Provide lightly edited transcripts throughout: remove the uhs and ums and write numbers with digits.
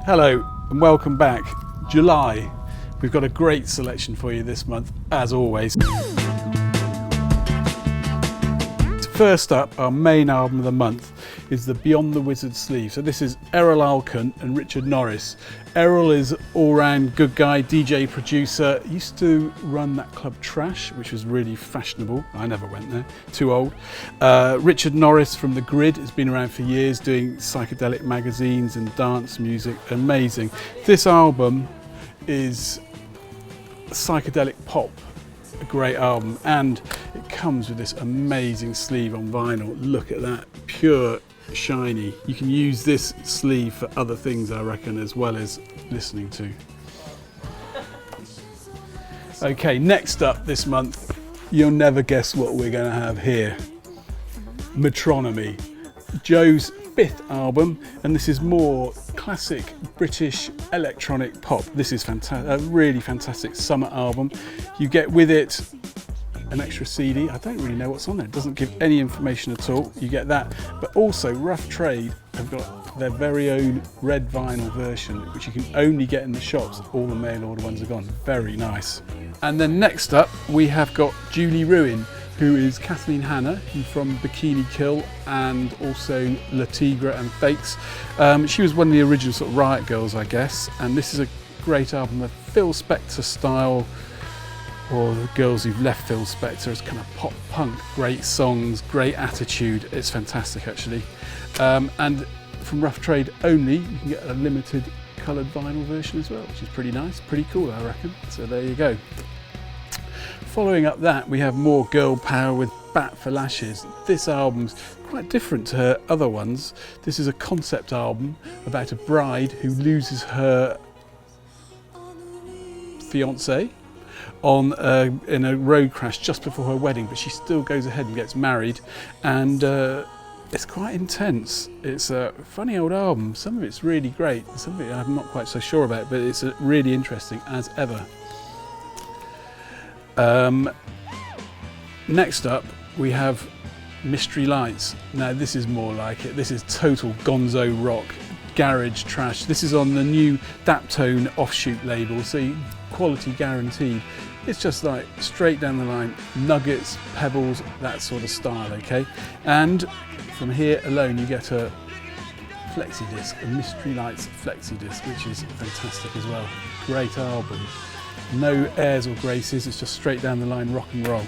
Hello and welcome back. July. We've got a great selection for you this month, as always. First up, our main album of the month is the Beyond the Wizard sleeve. So this is Errol Alkan and Richard Norris. Errol is all-round good guy, DJ, producer. Used to run that club Trash, which was really fashionable. I never went there, too old. Richard Norris from The Grid has been around for years doing psychedelic magazines and dance music. Amazing. This album is psychedelic pop. A great album, and it comes with this amazing sleeve on vinyl. Look at that, pure shiny. You can use this sleeve for other things, I reckon, as well as listening to. Okay, next up this month, you'll never guess what we're going to have here. Metronomy, Joe's 5th album, and this is more classic British electronic pop. This is fantastic, a really fantastic summer album. You get with it an extra CD. I don't really know what's on there. It doesn't give any information at all. You get that, but also Rough Trade have got their very own red vinyl version, which you can only get in the shops. All the mail order ones are gone. Very nice. And then next up, we have got Julie Ruin, who is Kathleen Hanna from Bikini Kill and also La Tigre and Fates. She was one of the original sort of Riot Girls, I guess, and this is a great album of Phil Spector style, or the girls who've left Phil Spector. It's kind of pop punk, great songs, great attitude. It's fantastic, actually. And from Rough Trade only, you can get a limited coloured vinyl version as well, which is pretty nice, pretty cool, I reckon. So there you go. Following up that, we have more girl power with Bat for Lashes. This album's quite different to her other ones. This is a concept album about a bride who loses her fiancé in a road crash just before her wedding, but she still goes ahead and gets married, and it's quite intense. It's a funny old album. Some of it's really great, some of it I'm not quite so sure about, but it's really interesting as ever. Next up, we have Mystery Lights. Now this is more like it. This is total gonzo rock, garage trash. This is on the new Daptone offshoot label, so quality guaranteed. It's just like straight down the line, nuggets, pebbles, that sort of style, okay? And from here alone, you get a flexi disc, a Mystery Lights flexi disc, which is fantastic as well. Great album. No airs or graces, it's just straight down the line rock and roll.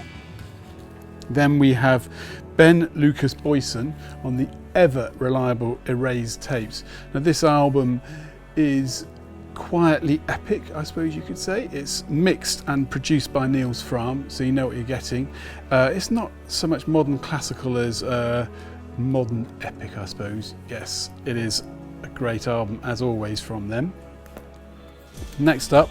Then we have Ben Lucas Boyson on the ever reliable Erased tapes. Now this album is quietly epic, I suppose you could say. It's mixed and produced by Niels Frahm, so you know what you're getting. It's not so much modern classical as modern epic, I suppose. Yes, it is a great album as always from them. Next up,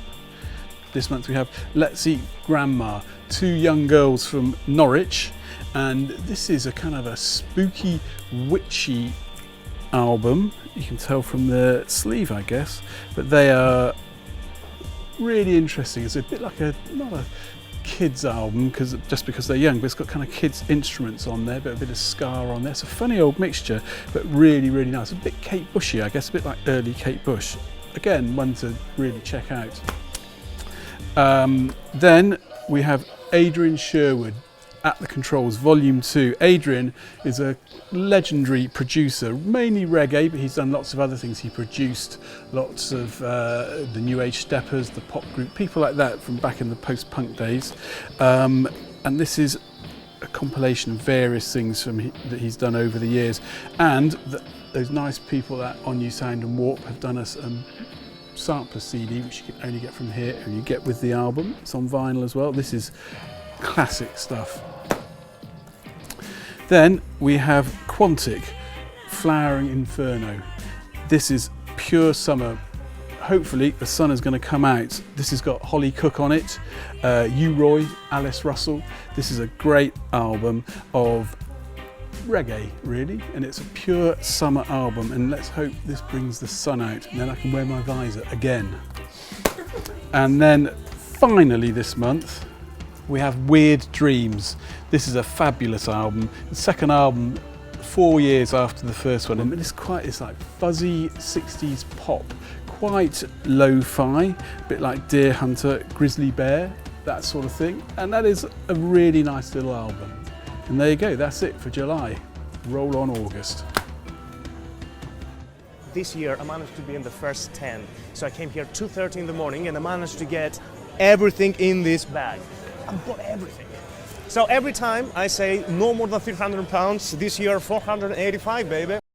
this month we have Let's Eat Grandma, two young girls from Norwich, and this is a kind of a spooky, witchy album. You can tell from the sleeve, I guess, but they are really interesting. It's a bit like not a kids album just because they're young, but it's got kind of kids instruments on there, but a bit of ska on there. It's a funny old mixture, but really, really nice. A bit Kate Bushy, I guess, a bit like early Kate Bush. Again, one to really check out. Then we have Adrian Sherwood at the controls, Volume 2. Adrian is a legendary producer, mainly reggae, but he's done lots of other things. He produced lots of the New Age Steppers, the pop group, people like that from back in the post-punk days. And this is a compilation of various things that he's done over the years. And those nice people at On You Sound and Warp have done us sampler CD, which you can only get from here, and you get with the album. It's on vinyl as well. This is classic stuff. Then we have Quantic, Flowering Inferno. This is pure summer. Hopefully the sun is going to come out. This has got Holly Cook on it, U-Roy, Alice Russell. This is a great album of reggae, really, and it's a pure summer album, and let's hope this brings the sun out and then I can wear my visor again. And then finally this month we have Weird Dreams. This is a fabulous album, the second album 4 years after the first one, and it's like fuzzy 60s pop, quite lo-fi, a bit like Deer Hunter, Grizzly Bear, that sort of thing. And that is a really nice little album. And there you go, that's it for July. Roll on August. This year I managed to be in the first 10. So I came here 2:30 in the morning and I managed to get everything in this bag. I've got everything. So every time I say no more than £300, this year 485, baby.